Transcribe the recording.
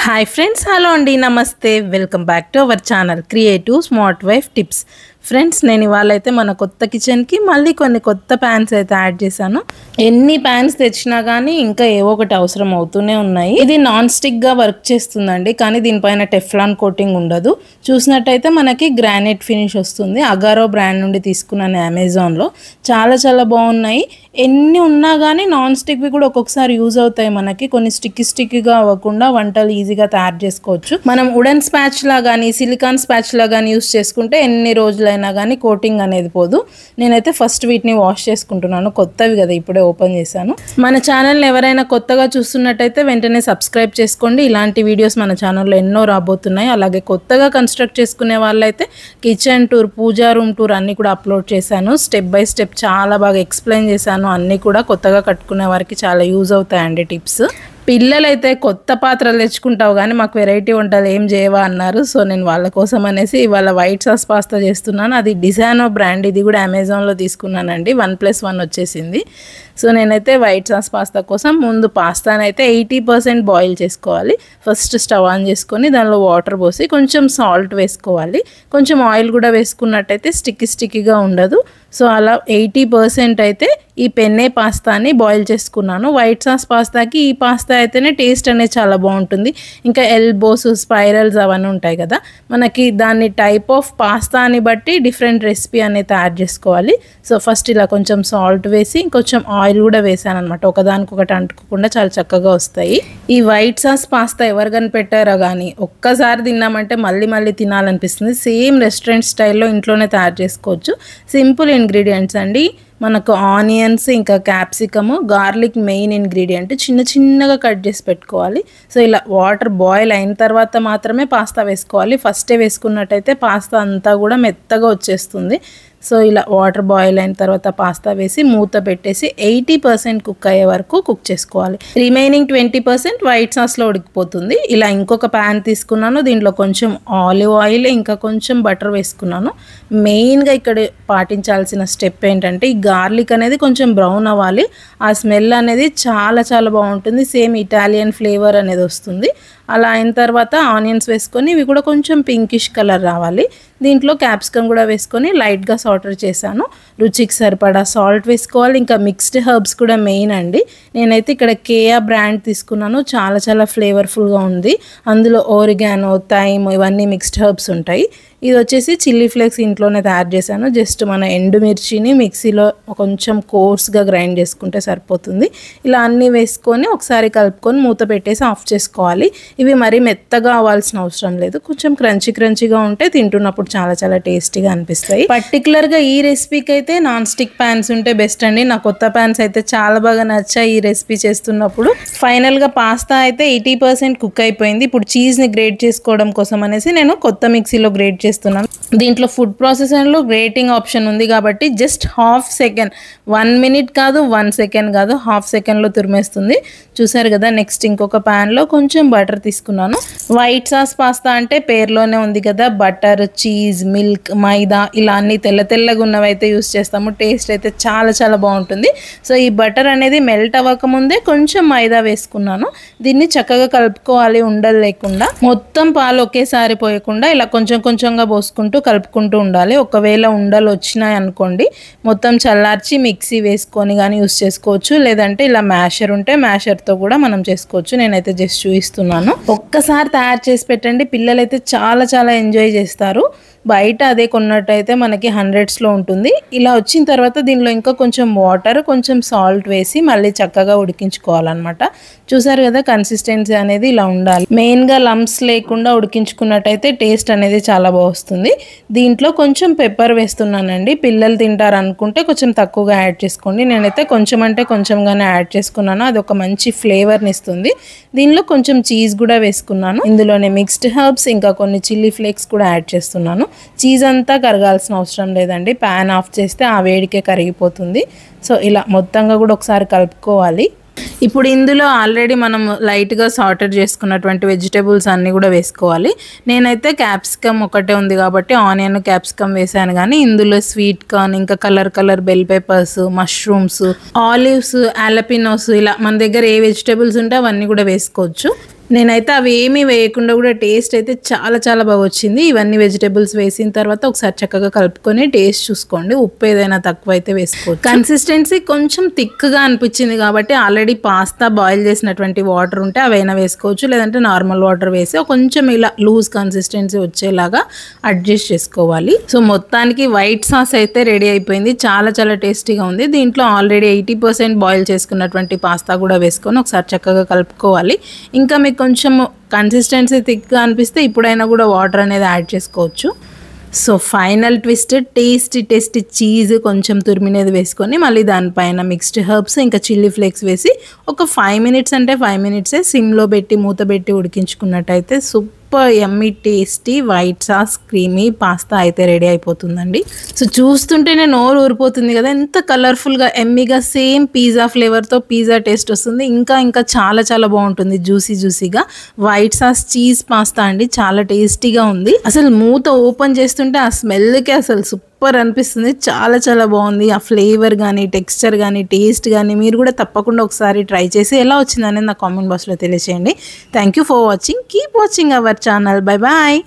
Hi friends, hello అండి, నమస్తే. Welcome back to our channel creative smart wife tips. Friends, నేను ఇవాళ అయితే మన కొత్త కిచెన్కి మళ్ళీ కొన్ని కొత్త ప్యాన్స్ అయితే యాడ్ చేశాను. ఎన్ని ప్యాన్స్ తెచ్చినా కానీ ఇంకా ఏవో ఒకటి అవసరం అవుతూనే ఉన్నాయి. ఇది నాన్ స్టిక్గా వర్క్ చేస్తుందండి, కానీ దీనిపైన టెఫ్లాన్ కోటింగ్ ఉండదు. చూసినట్టయితే మనకి గ్రానైట్ ఫినిష్ వస్తుంది. అగారో బ్రాండ్ నుండి తీసుకున్నాను అమెజాన్లో. చాలా చాలా బాగున్నాయి. ఎన్ని ఉన్నా కానీ నాన్ స్టిక్వి కూడా ఒక్కొక్కసారి యూజ్ అవుతాయి. మనకి కొన్ని స్టిక్కీగా అవ్వకుండా వంటలు ఈజీగా తయారు చేసుకోవచ్చు. మనం వుడెన్ స్పాచ్లా కానీ సిలికాన్ స్పాచ్లా కానీ యూజ్ చేసుకుంటే ఎన్ని రోజులైనా కానీ కోటింగ్ అనేది పోదు. నేనైతే ఫస్ట్ వీటిని వాష్ చేసుకుంటున్నాను. కొత్తవి కదా, ఇప్పుడే ఓపెన్ చేశాను. మన ఛానల్ని ఎవరైనా కొత్తగా చూస్తున్నట్టయితే వెంటనే సబ్స్క్రైబ్ చేసుకోండి. ఇలాంటి వీడియోస్ మన ఛానల్లో ఎన్నో రాబోతున్నాయి. అలాగే కొత్తగా కన్స్ట్రక్ట్ చేసుకునే వాళ్ళైతే కిచెన్ టూర్, పూజా రూమ్ టూర్ అన్నీ కూడా అప్లోడ్ చేశాను. స్టెప్ బై స్టెప్ చాలా బాగా ఎక్స్ప్లెయిన్ చేశాను. అన్నీ కూడా కొత్తగా కట్టుకునే వారికి చాలా యూజ్ అవుతాయండి టిప్స్. పిల్లలైతే కొత్త పాత్రలు తెచ్చుకుంటావు కానీ మాకు వెరైటీ వంటలు ఏం చేయవా అన్నారు. సో నేను వాళ్ళ కోసం అనేసి ఇవాళ వైట్ సాస్ పాస్తా చేస్తున్నాను. అది డిజానో బ్రాండ్. ఇది కూడా అమెజాన్లో తీసుకున్నానండి. 1+1 వచ్చేసింది. సో నేనైతే వైట్ సాస్ పాస్తా కోసం ముందు పాస్తాని అయితే 80% బాయిల్ చేసుకోవాలి. ఫస్ట్ స్టవ్ ఆన్ చేసుకొని దానిలో వాటర్ పోసి కొంచెం సాల్ట్ వేసుకోవాలి. కొంచెం ఆయిల్ కూడా వేసుకున్నట్టయితే స్టిక్కీగా ఉండదు. సో అలా 80% అయితే ఈ పెన్నే పాస్తాని బాయిల్ చేసుకున్నాను. వైట్ సాస్ పాస్తాకి ఈ పాస్తా అయితేనే టేస్ట్ అనేది చాలా బాగుంటుంది. ఇంకా ఎల్బోస్, స్పైరల్స్ అవన్నీ ఉంటాయి కదా, మనకి దాన్ని టైప్ ఆఫ్ పాస్తాని బట్టి డిఫరెంట్ రెసిపీ అనేది తయారు చేసుకోవాలి. సో ఫస్ట్ ఇలా కొంచెం సాల్ట్ వేసి కొంచెం ఆయిల్ కూడా వేసాను అనమాట. ఒకదానికొకటి అంటుకోకుండా చాలా చక్కగా వస్తాయి. ఈ వైట్ సాస్ పాస్తా ఎవరు కనిపెట్టారో కానీ ఒక్కసారి తిన్నామంటే మళ్ళీ మళ్ళీ తినాలనిపిస్తుంది. సేమ్ రెస్టారెంట్ స్టైల్లో ఇంట్లోనే తయారు చేసుకోవచ్చు. సింపుల్ ఇంగ్రీడియంట్స్ అండి. మనకు ఆనియన్స్, ఇంకా క్యాప్సికము, గార్లిక్ మెయిన్ ఇంగ్రీడియంట్. చిన్నగా కట్ చేసి పెట్టుకోవాలి. సో ఇలా వాటర్ బాయిల్ అయిన తర్వాత మాత్రమే పాస్తా వేసుకోవాలి. ఫస్టే వేసుకున్నట్టయితే పాస్తా అంతా కూడా మెత్తగా వచ్చేస్తుంది. సో ఇలా వాటర్ బాయిల్ అయిన తర్వాత పాస్తా వేసి మూత పెట్టేసి 80% కుక్ అయ్యే వరకు కుక్ చేసుకోవాలి. రిమైనింగ్ 20% వైట్ సాస్లో ఉడికిపోతుంది. ఇలా ఇంకొక ప్యాన్ తీసుకున్నాను. దీంట్లో కొంచెం ఆలివ్ ఆయిల్, ఇంకా కొంచెం బటర్ వేసుకున్నాను. మెయిన్గా ఇక్కడ పాటించాల్సిన స్టెప్ ఏంటంటే ఈ గార్లిక్ అనేది కొంచెం బ్రౌన్ అవ్వాలి. ఆ స్మెల్ అనేది చాలా చాలా బాగుంటుంది. సేమ్ ఇటాలియన్ ఫ్లేవర్ అనేది వస్తుంది. అలా అయిన తర్వాత ఆనియన్స్ వేసుకొని ఇవి కూడా కొంచెం పింకిష్ కలర్ రావాలి. దీంట్లో క్యాప్సికమ్ కూడా వేసుకొని లైట్గా సాటర్ చేశాను. రుచికి సరిపడా సాల్ట్ వేసుకోవాలి. ఇంకా మిక్స్డ్ హర్బ్స్ కూడా మెయిన్ అండి. నేనైతే ఇక్కడ కేయా బ్రాండ్ తీసుకున్నాను. చాలా చాలా ఫ్లేవర్ఫుల్గా ఉంది. అందులో ఓరిగానో, థైమ్ ఇవన్నీ మిక్స్డ్ హర్బ్స్ ఉంటాయి. ఇది వచ్చేసి చిల్లీ ఫ్లేక్స్ ఇంట్లోనే తయారు చేశాను. జస్ట్ మన ఎండుమిర్చిని మిక్సీలో కొంచెం కోర్స్గా గ్రైండ్ చేసుకుంటే సరిపోతుంది. ఇలా అన్నీ వేసుకొని ఒకసారి కలుపుకొని మూత పెట్టేసి ఆఫ్ చేసుకోవాలి. ఇవి మరీ మెత్తగా అవ్వాల్సిన అవసరం లేదు. కొంచెం క్రంచీగా ఉంటే తింటున్నప్పుడు చాలా చాలా టేస్టీగా అనిపిస్తాయి. పర్టికులర్గా ఈ రెసిపీకి అయితే నాన్ స్టిక్ ప్యాన్స్ ఉంటే బెస్ట్ అండి. నా కొత్త ప్యాన్స్ అయితే చాలా బాగా నచ్చాయి ఈ రెసిపీ చేస్తున్నప్పుడు. ఫైనల్గా పాస్తా అయితే 80% కుక్ అయిపోయింది. ఇప్పుడు చీజ్ని గ్రేట్ చేసుకోవడం కోసం అనేసి నేను కొత్త మిక్సీలో గ్రేట్ చేస్తున్నాను. దీంట్లో ఫుడ్ ప్రాసెసర్లో గ్రేటింగ్ ఆప్షన్ ఉంది కాబట్టి జస్ట్ ½ సెకండ్, 1 మినిట్ కాదు, 1 సెకండ్ కాదు, ½ సెకండ్లో తురిమేస్తుంది. చూసారు కదా. నెక్స్ట్ ఇంకొక ప్యాన్లో కొంచెం బటర్ తీసుకున్నాను. వైట్ సాస్ పాస్తా అంటే పేరులోనే ఉంది కదా, బటర్, చీజ్, మిల్క్, మైదా ఇలా అన్ని తెల్లగా ఉన్నవి అయితే యూస్ చేస్తాము. టేస్ట్ అయితే చాలా చాలా బాగుంటుంది. సో ఈ బటర్ అనేది మెల్ట్ అవ్వకముందే కొంచెం మైదా వేసుకున్నాను. దీన్ని చక్కగా కలుపుకోవాలి ఉండలు లేకుండా. మొత్తం పాలు ఒకేసారి పోయకుండా ఇలా కొంచెంగా పోసుకుంటూ కలుపుకుంటూ ఉండాలి. ఒకవేళ ఉండలు వచ్చినాయి అనుకోండి, మొత్తం చల్లార్చి మిక్సీ వేసుకొని కానీ యూస్ చేసుకోవచ్చు. లేదంటే ఇలా మ్యాషర్ ఉంటే మ్యాషర్తో కూడా మనం చేసుకోవచ్చు. నేనైతే జస్ట్ చూపిస్తున్నాను. ఒక్కసారి తయారు చేసి పెట్టండి, పిల్లలైతే చాలా చాలా ఎంజాయ్ చేస్తారు. బయట అదే కొన్నట్టయితే మనకి 100స్లో ఉంటుంది. ఇలా వచ్చిన తర్వాత దీనిలో ఇంకా కొంచెం వాటర్, కొంచెం సాల్ట్ వేసి మళ్ళీ చక్కగా ఉడికించుకోవాలన్నమాట. చూసారు కదా, కన్సిస్టెన్సీ అనేది ఇలా ఉండాలి. మెయిన్గా లంప్స్ లేకుండా ఉడికించుకున్నట్టయితే టేస్ట్ అనేది చాలా బాగుంటుంది. దీంట్లో కొంచెం పెప్పర్ వేస్తున్నానండి. పిల్లలు తింటారు అనుకుంటే కొంచెం తక్కువగా యాడ్ చేసుకోండి. నేనైతే కొంచెం అంటే కొంచెంగానే యాడ్ చేసుకున్నాను. అది ఒక మంచి ఫ్లేవర్ని ఇస్తుంది. దీనిలో కొంచెం చీజ్ కూడా వేసుకున్నాను. ఇందులోనే మిక్స్డ్ హర్బ్స్, ఇంకా కొన్ని చిల్లీ ఫ్లేక్స్ కూడా యాడ్ చేస్తున్నాను. చీజ్ అంతా కరగాల్సిన అవసరం లేదండి. ప్యాన్ ఆఫ్ చేస్తే ఆ వేడికే కరిగిపోతుంది. సో ఇలా మొత్తంగా కూడా ఒకసారి కలుపుకోవాలి. ఇప్పుడు ఇందులో ఆల్రెడీ మనం లైట్గా సార్టర్ చేసుకున్నటువంటి వెజిటేబుల్స్ అన్నీ కూడా వేసుకోవాలి. నేనైతే క్యాప్సికమ్ ఒకటే ఉంది కాబట్టి ఆనియన్, క్యాప్సికమ్ వేసాను. కానీ ఇందులో స్వీట్ కార్న్, ఇంకా colour bell peppers, mushrooms, olives, jalapenos ఇలా మన దగ్గర ఏ వెజిటేబుల్స్ ఉంటే అవన్నీ కూడా వేసుకోవచ్చు. నేనైతే అవి ఏమీ వేయకుండా కూడా టేస్ట్ అయితే చాలా చాలా బాగా వచ్చింది. ఇవన్నీ వెజిటేబుల్స్ వేసిన తర్వాత ఒకసారి చక్కగా కలుపుకొని టేస్ట్ చూసుకోండి. ఉప్పు ఏదైనా తక్కువ అయితే వేసుకోవచ్చు. కన్సిస్టెన్సీ కొంచెం థిక్గా అనిపించింది కాబట్టి ఆల్రెడీ పాస్తా బాయిల్ చేసినటువంటి వాటర్ ఉంటే అవైనా వేసుకోవచ్చు, లేదంటే నార్మల్ వాటర్ వేసి కొంచెం ఇలా లూజ్ కన్సిస్టెన్సీ వచ్చేలాగా అడ్జస్ట్ చేసుకోవాలి. సో మొత్తానికి వైట్ సాస్ అయితే రెడీ అయిపోయింది. చాలా చాలా టేస్టీగా ఉంది. దీంట్లో ఆల్రెడీ 80% బాయిల్ చేసుకున్నటువంటి పాస్తా కూడా వేసుకొని ఒకసారి చక్కగా కలుపుకోవాలి. ఇంకా మీకు కొంచెం కన్సిస్టెన్సీ థిక్గా అనిపిస్తే ఇప్పుడైనా కూడా వాటర్ అనేది యాడ్ చేసుకోవచ్చు. So final twist, tasty cheese కొంచెం తురిమినది వేసుకొని మళ్ళీ దానిపైన మిక్స్డ్ హర్బ్స్ ఇంకా చిల్లీ ఫ్లేక్స్ వేసి ఒక 5 మినిట్స్ అంటే 5 మినిట్సే సిమ్లో పెట్టి మూత పెట్టి ఉడికించుకున్నట్టయితే super yummy tasty white sauce creamy pasta అయితే రెడీ అయిపోతుందండి. సో చూస్తుంటేనే నోరు ఊరిపోతుంది కదా, ఎంత కలర్ఫుల్గా ఎమ్మీగా సేమ్ పిజ్జా ఫ్లేవర్తో పిజ్జా టేస్ట్ వస్తుంది. ఇంకా చాలా చాలా బాగుంటుంది, జ్యూసీగా. వైట్ సాస్ చీజ్ పాస్తా అండి, చాలా టేస్టీగా ఉంది. అసలు మూత ఓపెన్ చేస్తుంటే ఆ స్మెల్కి అసలు సూపర్ అనిపిస్తుంది. చాలా చాలా బాగుంది. ఆ ఫ్లేవర్ కానీ టెక్స్చర్ కానీ టేస్ట్ కానీ మీరు కూడా తప్పకుండా ఒకసారి ట్రై చేసి ఎలా వచ్చిందనేది నా కామెంట్ బాక్స్లో తెలియజేయండి. Thank you for watching. Keep watching our channel. Bye bye.